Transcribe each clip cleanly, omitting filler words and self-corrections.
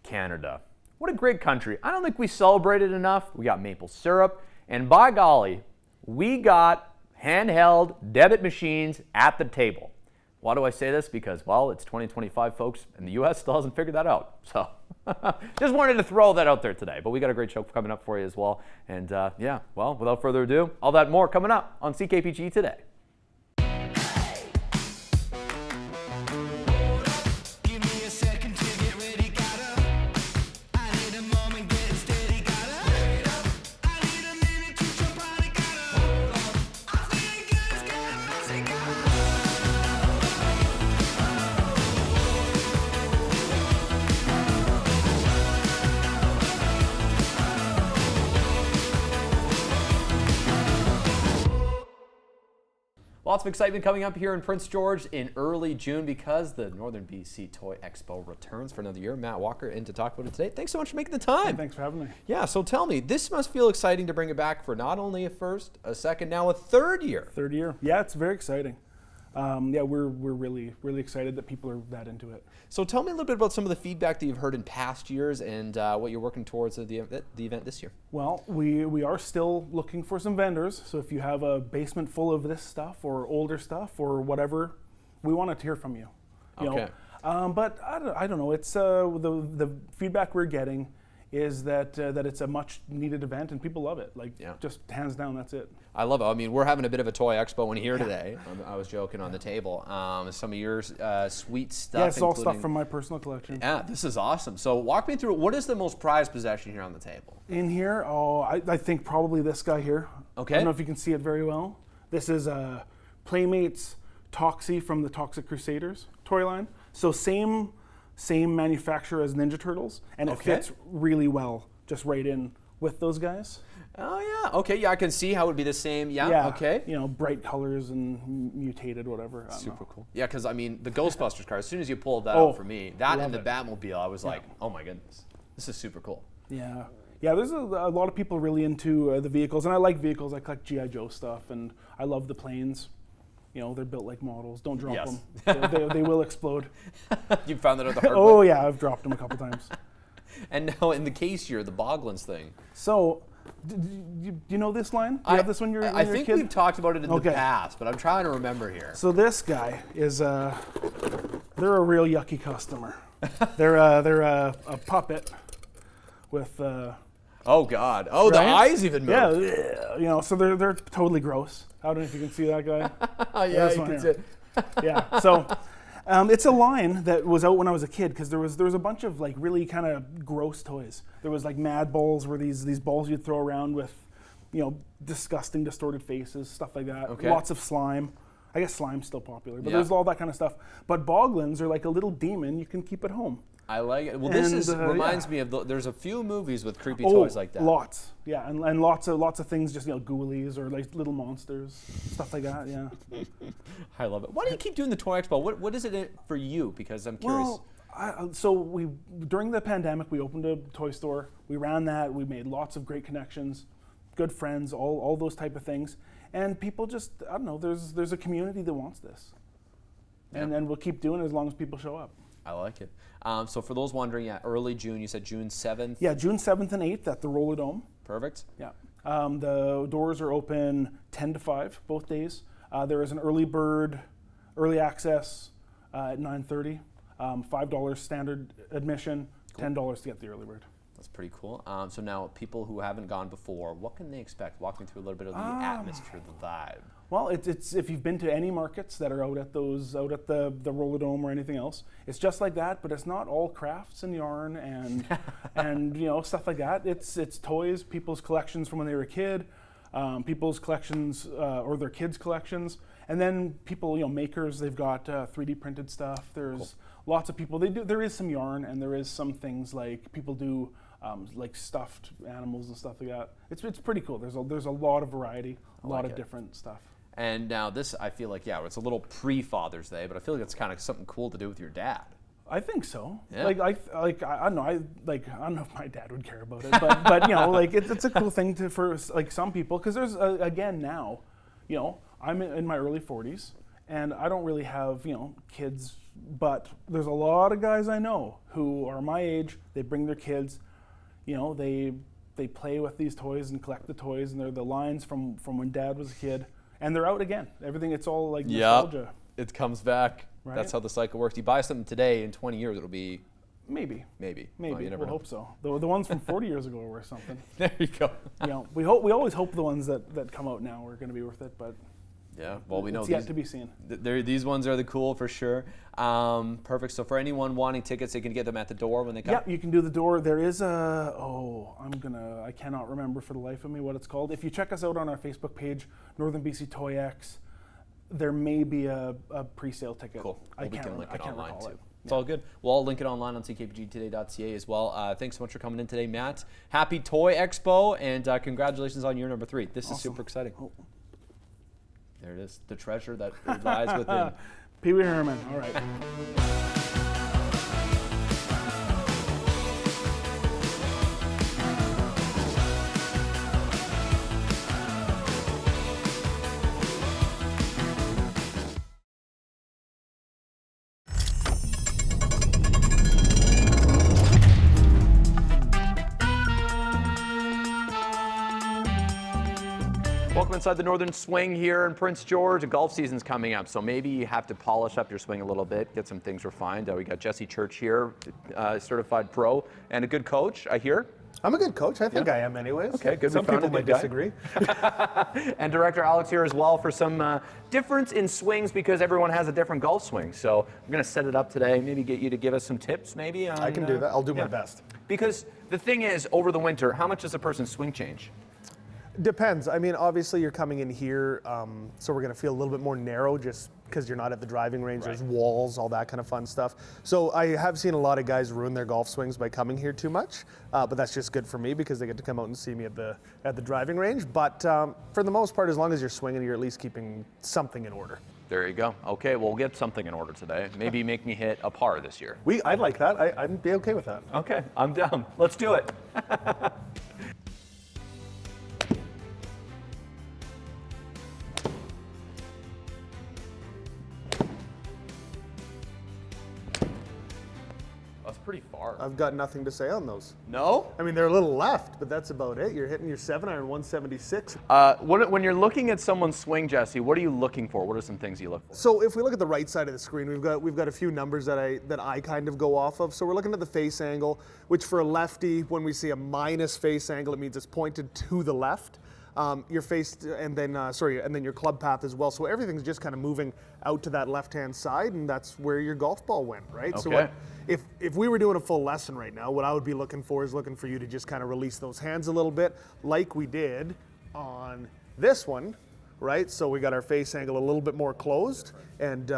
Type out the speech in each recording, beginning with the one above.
Canada. What a great country. I don't think we celebrate it enough. We got maple syrup, and by golly, we got handheld debit machines at the table. Why do I say this? Because, well, it's 2025, folks, and the U.S. still hasn't figured that out. So just wanted to throw that out there today. But we got a great show coming up for you as well. And yeah, well, without further ado, all that more coming up on CKPG Today. Lots of excitement coming up here in Prince George in early June because the Northern BC Toy Expo returns for another year. Matt Walker in to talk about it today. Thanks so much for making the time. Hey, thanks for having me. Yeah, so tell me, this must feel exciting to bring it back for not only a first, a second, now a third year. Third year. Yeah, it's very exciting. Yeah, we're really excited that people are that into it. So tell me a little bit about some of the feedback that you've heard in past years and what you're working towards at the event this year. Well, we are still looking for some vendors. So if you have a basement full of this stuff or older stuff or whatever, we want to hear from you. You Okay. know? But I don't know. It's the feedback we're getting is that it's a much needed event and people love it. Like, just hands down, that's it. I love it. I mean, we're having a bit of a toy expo in here today. I was joking on the table. Some of your sweet stuff. Yeah, it's all stuff from my personal collection. Yeah, this is awesome. So walk me through, what is the most prized possession here on the table? In here, I think probably this guy here. Okay. I don't know if you can see it very well. This is Playmates Toxie from the Toxic Crusaders toy line. So same manufacturer as Ninja Turtles, and it fits really well just right in with those guys. Oh yeah, okay, yeah, I can see how it would be the same. Yeah, okay. You know, bright colors and mutated, whatever. Super cool. Yeah, because I mean, the Ghostbusters car, as soon as you pulled that out for me, that and the it. Batmobile, I was like, oh my goodness, this is super cool. Yeah. Yeah, there's a lot of people really into the vehicles, and I like vehicles. I collect G.I. Joe stuff, and I love the planes. You know, they're built like models. Don't drop them. They will explode. You found that out the hard way? Oh yeah, I've dropped them a couple times. And now in the case here, the Boglins thing. So, do you know this line? Do you have this when you're a kid? I think we've talked about it in the past, but I'm trying to remember here. So this guy is they're a real yucky customer. They're a puppet with oh God! Oh, the eyes even move. Yeah, you know, so they're totally gross. I don't know if you can see that guy. Yeah, you can see it. Yeah, so it's a line that was out when I was a kid because there was a bunch of like really kind of gross toys. There was like Mad Balls, where these balls you'd throw around with, you know, disgusting distorted faces, stuff like that. Okay. Lots of slime. I guess slime's still popular, but there's all that kind of stuff. But Boglins are like a little demon you can keep at home. I like it. Well, this reminds me of there's a few movies with creepy toys like that. Lots, yeah, and lots of things, just, you know, ghoulies or like little monsters, stuff like that. Yeah. I love it. Why do you keep doing the Toy Expo? What is it for you? Because I'm curious. Well, so during the pandemic we opened a toy store. We ran that. We made lots of great connections, good friends, all those type of things, and people just, I don't know. There's a community that wants this, and we'll keep doing it as long as people show up. I like it. So for those wondering, early June, you said June 7th? Yeah, June 7th and 8th at the Roller Dome. Perfect. Yeah. The doors are open 10 to 5 both days. There is an early access at 9:30. $5 standard admission, $10 to get the early bird. That's pretty cool. So now, people who haven't gone before, what can they expect? Walk me through a little bit of the atmosphere, the vibe. Well, it's if you've been to any markets that are out at the Roller Dome or anything else, it's just like that, but it's not all crafts and yarn and you know, stuff like that. It's toys, people's collections from when they were a kid, people's collections or their kids' collections, and then people, you know, makers. They've got 3D printed stuff. There's lots of people. There is some yarn, and there is some things like people do. Like stuffed animals and stuff like that. It's pretty cool. There's a lot of variety, a lot of different stuff. And now this, I feel like, it's a little pre-Father's Day, but I feel like it's kind of something cool to do with your dad. I think so. Yeah. I don't know. I don't know if my dad would care about it, but you know, like it's a cool thing for like some people, because there's again now, you know, I'm in my early 40s, And I don't really have, kids, but there's a lot of guys I know who are my age. They bring their kids, they play with these toys and collect the toys, and they're the lines from when Dad was a kid, and they're out again. Everything, it's all like nostalgia. It comes back. Right? That's how the cycle works. You buy something today, in 20 years it'll be maybe. Well, you never know. Hope so. The ones from 40 years ago are worth something. There you go. We always hope the ones that come out now are going to be worth it, but yeah, well, we know it's yet to be seen. These ones are the cool for sure. Perfect. So for anyone wanting tickets, they can get them at the door when they come? Yeah, you can do the door. There is I cannot remember for the life of me what it's called. If you check us out on our Facebook page, Northern BC Toy Expo, there may be a pre-sale ticket. Cool. I We can link it online recall too. it. It's all good. Well, I'll link it online on ckpgtoday.ca as well. Thanks so much for coming in today, Matt. Happy Toy Expo, and congratulations on year number 3. This is Awesome. super exciting. Oh. There it is, the treasure that lies within. Pee Wee Herman, all right. Welcome inside the Northern Swing here in Prince George. The golf season's coming up, so maybe you have to polish up your swing a little bit, get some things refined. We got Jesse Church here, certified pro, and a good coach, I hear. I'm a good coach. I think I am anyways. Okay, good. Some people might disagree. And Director Alex here as well for some difference in swings, because everyone has a different golf swing. So I'm going to set it up today, maybe get you to give us some tips maybe. I can do that. I'll do my best. Because the thing is, over the winter, how much does a person's swing change? Depends. I mean, obviously you're coming in here, so we're going to feel a little bit more narrow just because you're not at the driving range. There's walls, all that kind of fun stuff. So I have seen a lot of guys ruin their golf swings by coming here too much, but that's just good for me because they get to come out and see me at the driving range. But for the most part, as long as you're swinging, you're at least keeping something in order. There you go. Okay, we'll get something in order today. Maybe make me hit a par this year. I'd like that. I'd be okay with that. Okay, I'm down. Let's do it. That's pretty far. I've got nothing to say on those. No? I mean, they're a little left, but that's about it. You're hitting your 7-iron 176. When you're looking at someone's swing, Jesse, what are you looking for? What are some things you look for? So if we look at the right side of the screen, we've got a few numbers that I kind of go off of. So we're looking at the face angle, which for a lefty, when we see a minus face angle, it means it's pointed to the left. Your face, and then your club path as well. So everything's just kind of moving out to that left-hand side, and that's where your golf ball went, right? Okay. So if we were doing a full lesson right now, what I would be looking for you to just kind of release those hands a little bit, like we did on this one, right? So we got our face angle a little bit more closed, and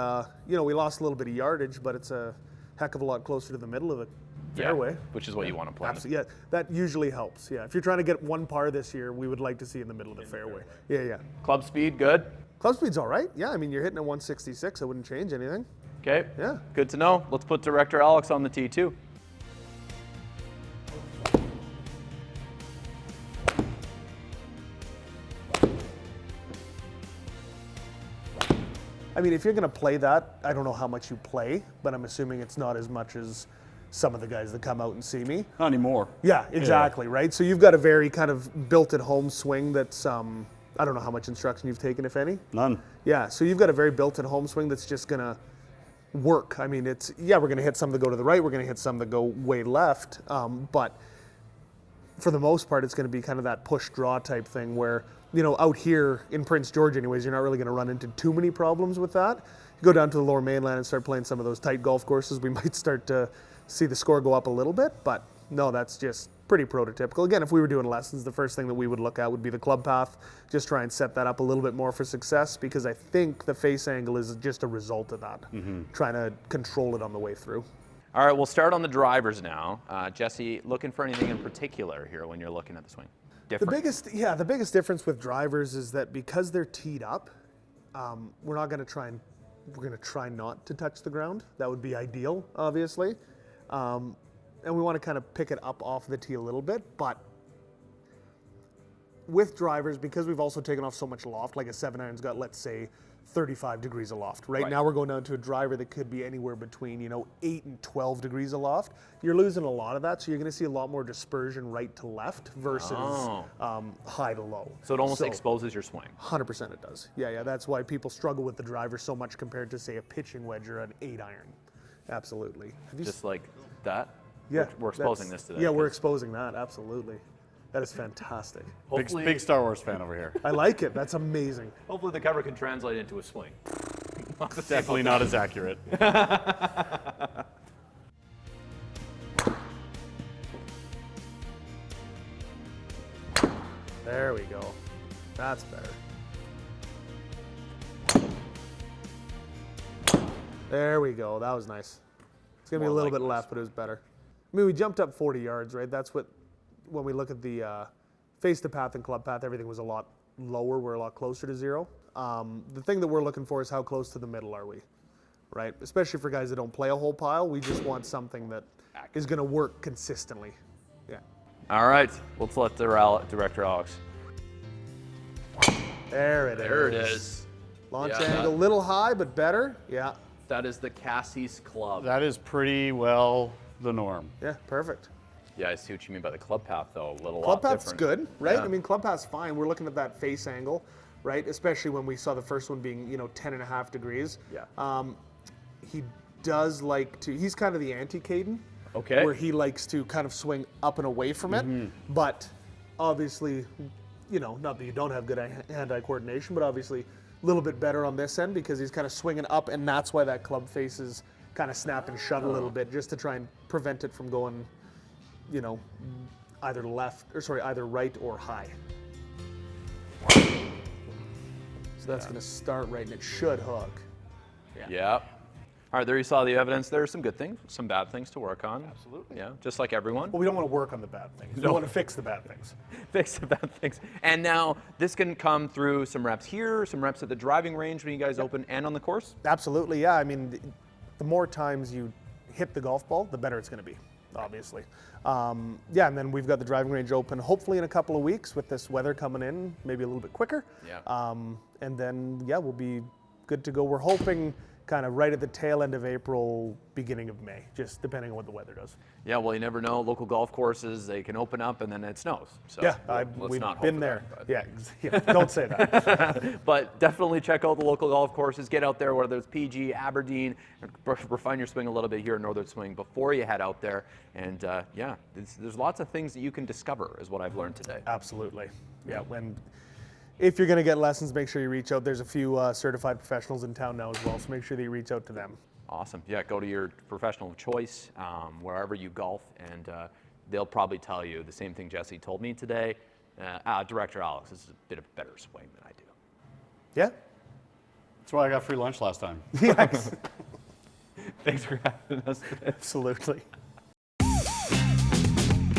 we lost a little bit of yardage, but it's a heck of a lot closer to the middle of the fairway. Which is what you want to play. Absolutely, yeah. That usually helps. Yeah, if you're trying to get one par this year, we would like to see in the middle of the fairway. Yeah. Club speed, good? Club speed's all right. Yeah, I mean, you're hitting a 166. I wouldn't change anything. Okay. Yeah. Good to know. Let's put Director Alex on the tee too. I mean, if you're going to play that, I don't know how much you play, but I'm assuming it's not as much as some of the guys that come out and see me. Not anymore. Yeah, exactly, right? So you've got a very kind of built-at-home swing that's, I don't know how much instruction you've taken, if any. None. Yeah, so you've got a very built-in home swing that's just going to work. I mean, we're going to hit some that go to the right, we're going to hit some that go way left, but for the most part, it's going to be kind of that push-draw type thing where, out here in Prince George anyways, you're not really going to run into too many problems with that. You go down to the Lower Mainland and start playing some of those tight golf courses, we might start to see the score go up a little bit, but no, that's just pretty prototypical. Again, if we were doing lessons, the first thing that we would look at would be the club path, just try and set that up a little bit more for success, because I think the face angle is just a result of that, trying to control it on the way through. All right, we'll start on the drivers now. Jesse, looking for anything in particular here when you're looking at the swing? Different? The biggest difference with drivers is that because they're teed up, we're going to try not to touch the ground. That would be ideal, obviously. And we want to kind of pick it up off the tee a little bit, but with drivers, because we've also taken off so much loft, like a 7-iron's got, let's say, 35 degrees aloft. Right Right. now we're going down to a driver that could be anywhere between 8 and 12 degrees aloft. You're losing a lot of that, so you're going to see a lot more dispersion right to left versus high to low. So it almost exposes your swing. 100% it does. Yeah, that's why people struggle with the driver so much compared to, say, a pitching wedge or an 8-iron. Absolutely. Have you Just like that? Yeah, We're exposing this today. Yeah, we're exposing that, absolutely. That is fantastic. Hopefully, Big Star Wars fan over here. I like it. That's amazing. hopefully the cover can translate into a swing. Definitely not as accurate. There we go. That's better. There we go. That was nice. It's going to be a More little like bit left, but it was better. I mean, we jumped up 40 yards, right? That's what, when we look at the face to path and club path, everything was a lot lower. We're a lot closer to zero. The thing that we're looking for is how close to the middle are we, right? Especially for guys that don't play a whole pile. We just want something that is going to work consistently. Yeah. All right, let's let Director Alex. There it is. There it is. Launch Yeah. angle, a little high, but better. Yeah. That is the Cassie's Club. That is pretty well the norm. Yeah, perfect. Yeah, I see what you mean by the club path, though. A little Club lot path's different. good, right? Yeah. I mean, club path's fine. We're looking at that face angle, right? Especially when we saw the first one being, 10.5 degrees. Yeah. He does like to, he's kind of the anti-Caden. Okay. Where he likes to kind of swing up and away from it. But obviously, not that you don't have good hand-eye coordination, but obviously a little bit better on this end because he's kind of swinging up, and that's why that club face is kind of snap and shut a little bit, just to try and prevent it from going, either right or high. So that's going to start right, and it should hook. Yeah. All right, there you saw the evidence. There are some good things, some bad things to work on. Absolutely. Yeah, just like everyone. Well, we don't want to work on the bad things. We want to fix the bad things. Fix the bad things. And now this can come through some reps here, some reps at the driving range when you guys open, and on the course. Absolutely, yeah. I mean, the more times you hit the golf ball, the better it's going to be, obviously. And then we've got the driving range open hopefully in a couple of weeks with this weather coming in, maybe a little bit quicker. Yeah. And then, we'll be good to go. We're hoping kind of right at the tail end of April, beginning of May, just depending on what the weather does. Yeah, well, you never know. Local golf courses, they can open up and then it snows. So we've not hope been for there. that, Yeah, don't say that. but definitely check out the local golf courses. Get out there, whether it's PG, Aberdeen, refine your swing a little bit here in Northern Swing before you head out there. And there's lots of things that you can discover, is what I've learned today. Absolutely. Yeah, if you're going to get lessons, make sure you reach out. There's a few certified professionals in town now as well, so make sure that you reach out to them. Awesome. Yeah, go to your professional of choice, wherever you golf, and they'll probably tell you the same thing Jesse told me today. Director Alex is a bit of a better swing than I do. Yeah? That's why I got free lunch last time. Yes. Thanks for having us today. Absolutely.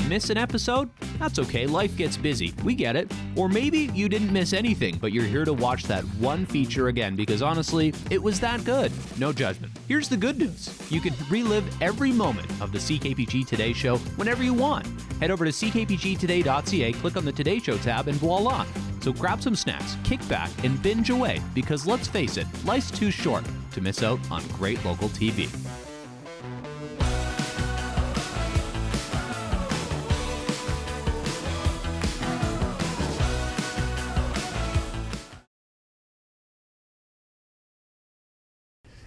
Miss an episode? That's okay, life gets busy. We get it. Or maybe you didn't miss anything, but you're here to watch that one feature again because honestly, it was that good. No judgment. Here's the good news. You can relive every moment of the CKPG Today show whenever you want. Head over to ckpgtoday.ca, click on the Today Show tab, and voila. So grab some snacks, kick back, and binge away because let's face it, life's too short to miss out on great local TV.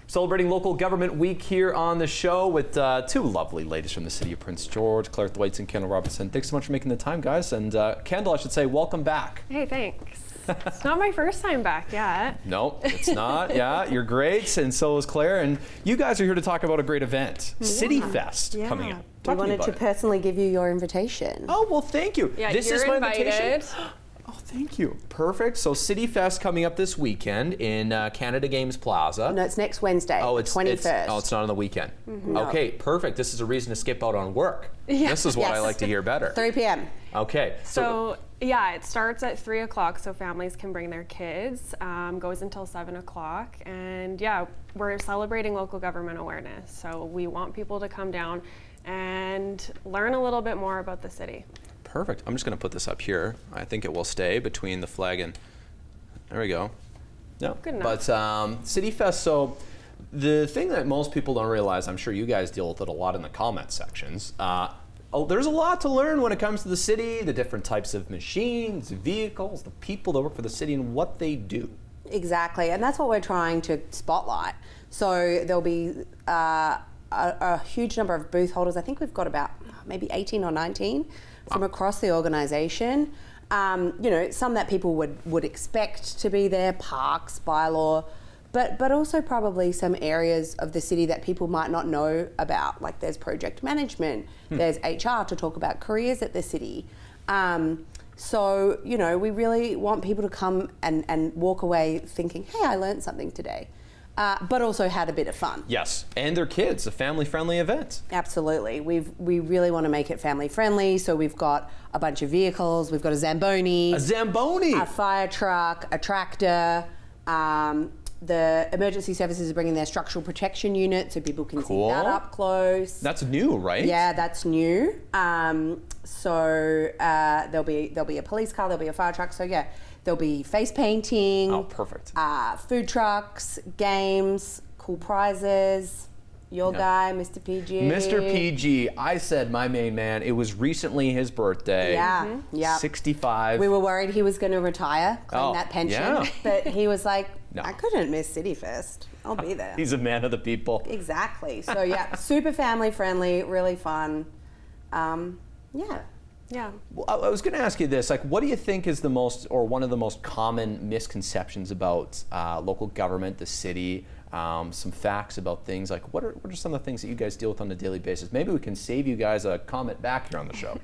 Celebrating Local Government Week here on the show with two lovely ladies from the city of Prince George, Claire Thwaites and Kendall Robinson. Thanks so much for making the time, guys. And Kendall, I should say, welcome back. Hey, thanks. It's not my first time back yet. No, it's not. Yeah, you're great, and so is Claire. And you guys are here to talk about a great event, City Fest, coming up. We Talk to me wanted about to it. personally give you your invitation. Oh, well, thank you. Yeah, this you're is my invited. invitation. Oh, thank you. Perfect. So City Fest coming up this weekend in Canada Games Plaza. No, it's next Wednesday, Oh, it's 21st. it's not on the weekend. Okay, perfect. This is a reason to skip out on work. Yeah. This is what I Yes. like to hear better. 3 p.m. Okay. So, yeah, it starts at 3 o'clock so families can bring their kids. Goes until 7 o'clock. And yeah, we're celebrating local government awareness. So we want people to come down and learn a little bit more about the city. Perfect. I'm just going to put this up here. I think it will stay between the flag and, there we go. No. Good enough. But City Fest, so the thing that most people don't realize, I'm sure you guys deal with it a lot in the comment sections, there's a lot to learn when it comes to the city, the different types of machines, vehicles, the people that work for the city and what they do. Exactly, and that's what we're trying to spotlight. So there'll be a huge number of booth holders. I think we've got about maybe 18 or 19 from across the organisation. Some that people would expect to be there, parks, bylaw, but also probably some areas of the city that people might not know about. Like there's project management, there's HR to talk about careers at the city. So, we really want people to come and walk away thinking, hey, I learned something today, but also had a bit of fun. Yes, and their kids, a family-friendly event. Absolutely. We really want to make it family-friendly, so we've got a bunch of vehicles. We've got a Zamboni. A Zamboni! A fire truck, a tractor. The emergency services are bringing their structural protection unit so people can see that up close. That's new, right? Yeah, that's new. So there'll be a police car, there'll be a fire truck. So yeah, there'll be face painting. Oh, perfect. Food trucks, games, cool prizes. Your guy, Mr. PG. Mr. PG, I said my main man. It was recently his birthday. Yeah, yeah. 65. We were worried he was going to retire, claim that pension, yeah. But he was like, No. I couldn't miss City Fest. I'll be there. He's a man of the people. Exactly. So yeah, super family friendly, really fun. Yeah. Yeah. Well, I was going to ask you this. Like, what do you think is the most, or one of the most common misconceptions about local government, the city? Some facts about things. Like, what are some of the things that you guys deal with on a daily basis? Maybe we can save you guys a comment back here on the show.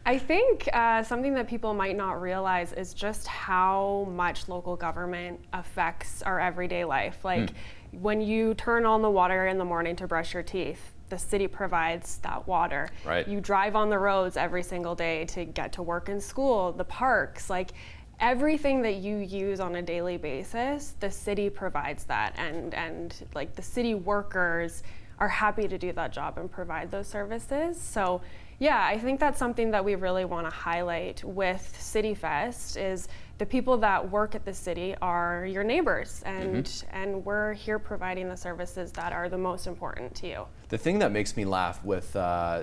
I think something that people might not realize is just how much local government affects our everyday life. Like when you turn on the water in the morning to brush your teeth, the city provides that water. Right. You drive on the roads every single day to get to work and school, the parks, like everything that you use on a daily basis, the city provides that, and like the city workers are happy to do that job and provide those services. So yeah, I think that's something that we really want to highlight with City Fest is the people that work at the city are your neighbors, and we're here providing the services that are the most important to you. The thing that makes me laugh with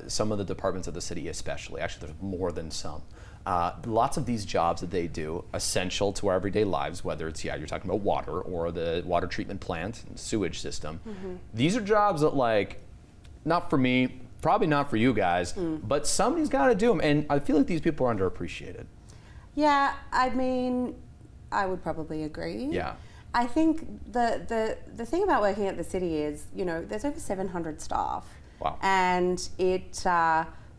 some of the departments of the city especially, actually there's more than some, lots of these jobs that they do, essential to our everyday lives, whether it's, you're talking about water or the water treatment plant and sewage system. These are jobs that, like, not for me, probably not for you guys, but somebody's got to do them. And I feel like these people are underappreciated. Yeah, I mean, I would probably agree. Yeah. I think the thing about working at the city is, there's over 700 staff. Wow. And it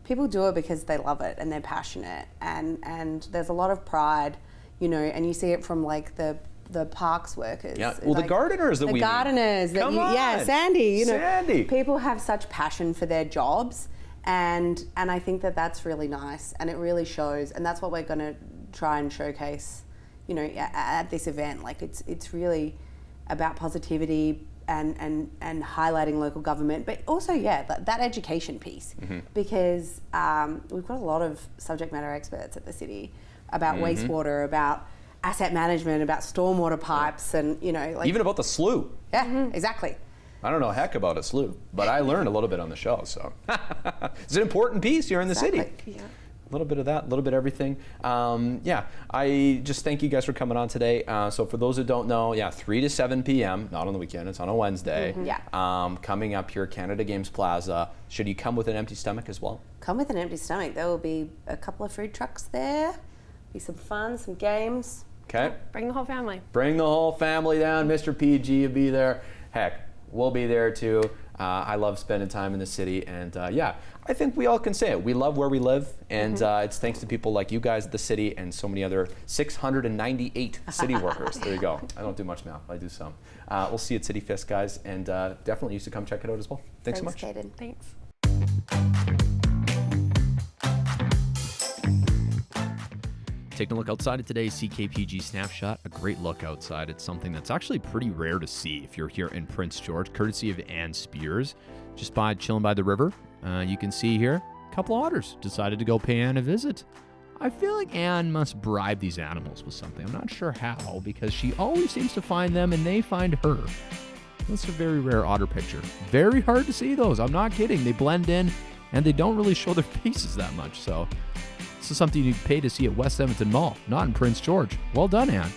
people do it because they love it and they're passionate, and there's a lot of pride, and you see it from like the parks workers. Yeah. Well, like, the gardeners that the we gardeners meet. that Come you, on. yeah, Sandy. Sandy. People have such passion for their jobs, and I think that that's really nice, and it really shows, and that's what we're going to try and showcase, at this event. Like it's really about positivity and highlighting local government, but also that education piece, because we've got a lot of subject matter experts at the city about wastewater, about asset management, about stormwater pipes, and like even about the slough. Yeah, exactly. I don't know a heck about a slough, but I learned a little bit on the show. So it's an important piece here in the city. Exactly. Yeah. A little bit of that, a little bit of everything. I just thank you guys for coming on today. So for those who don't know, 3 to 7 p.m., not on the weekend, it's on a Wednesday. Yeah. Coming up here, Canada Games Plaza. Should you come with an empty stomach as well? Come with an empty stomach. There will be a couple of food trucks there. Be some fun, some games. Okay. Bring the whole family. Bring the whole family down. Mr. PG will be there. Heck, we'll be there too. I love spending time in the city, and I think we all can say it. We love where we live, and it's thanks to people like you guys at the city and so many other 698 city workers. There you go. I don't do much math, I do some. We'll see you at City Fest, guys, and definitely used to come check it out as well. Thanks so much. Kaden. Thanks. Taking a look outside of today's CKPG Snapshot, a great look outside. It's something that's actually pretty rare to see if you're here in Prince George, courtesy of Ann Spears. Just chilling by the river. You can see here, a couple of otters decided to go pay Ann a visit. I feel like Anne must bribe these animals with something. I'm not sure how, because she always seems to find them and they find her. That's a very rare otter picture. Very hard to see those. I'm not kidding. They blend in and they don't really show their faces that much. So this is something you pay to see at West Edmonton Mall, not in Prince George. Well done, Anne.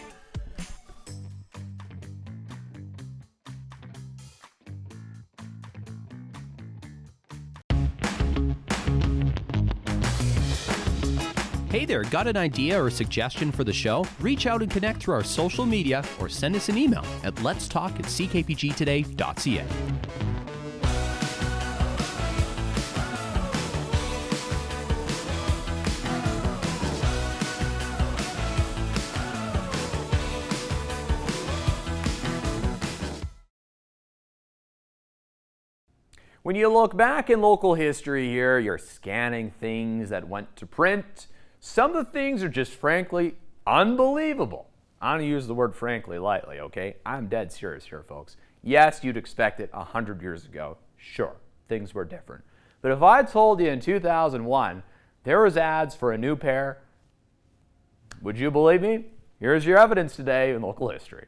Hey there, got an idea or a suggestion for the show? Reach out and connect through our social media or send us an email at letstalk@ckpgtoday.ca. When you look back in local history here, you're scanning things that went to print. Some of the things are just frankly unbelievable. I don't use the word frankly lightly, okay? I'm dead serious here, folks. Yes, you'd expect it 100 years ago. Sure, things were different. But if I told you in 2001 there was ads for a new pair, would you believe me? Here's your evidence today in local history.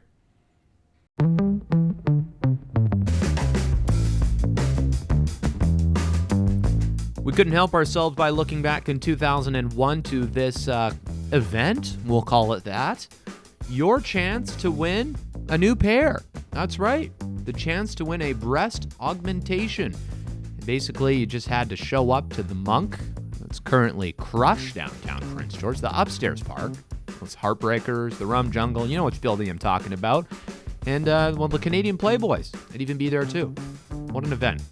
We couldn't help ourselves by looking back in 2001 to this event, we'll call it that. Your chance to win a new pair. That's right, the chance to win a breast augmentation. Basically, you just had to show up to the Monk. It's currently Crush downtown Prince George, the upstairs park. It's Heartbreakers, the Rum Jungle, you know which building I'm talking about. And, well, the Canadian Playboys, they'd even be there too. What an event.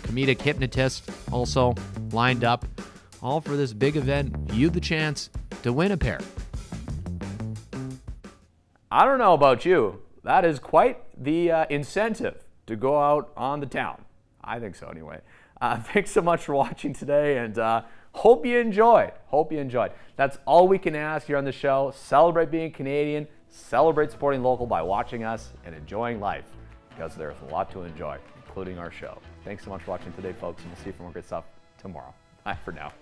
Comedic hypnotist also lined up, all for this big event. You the chance to win a pair. I don't know about you. That is quite the incentive to go out on the town. I think so anyway. Thanks so much for watching today, and hope you enjoyed. That's all we can ask here on the show. Celebrate being Canadian, celebrate supporting local by watching us and enjoying life, because there's a lot to enjoy, including our show. Thanks so much for watching today, folks, and we'll see you for more good stuff tomorrow. Bye for now.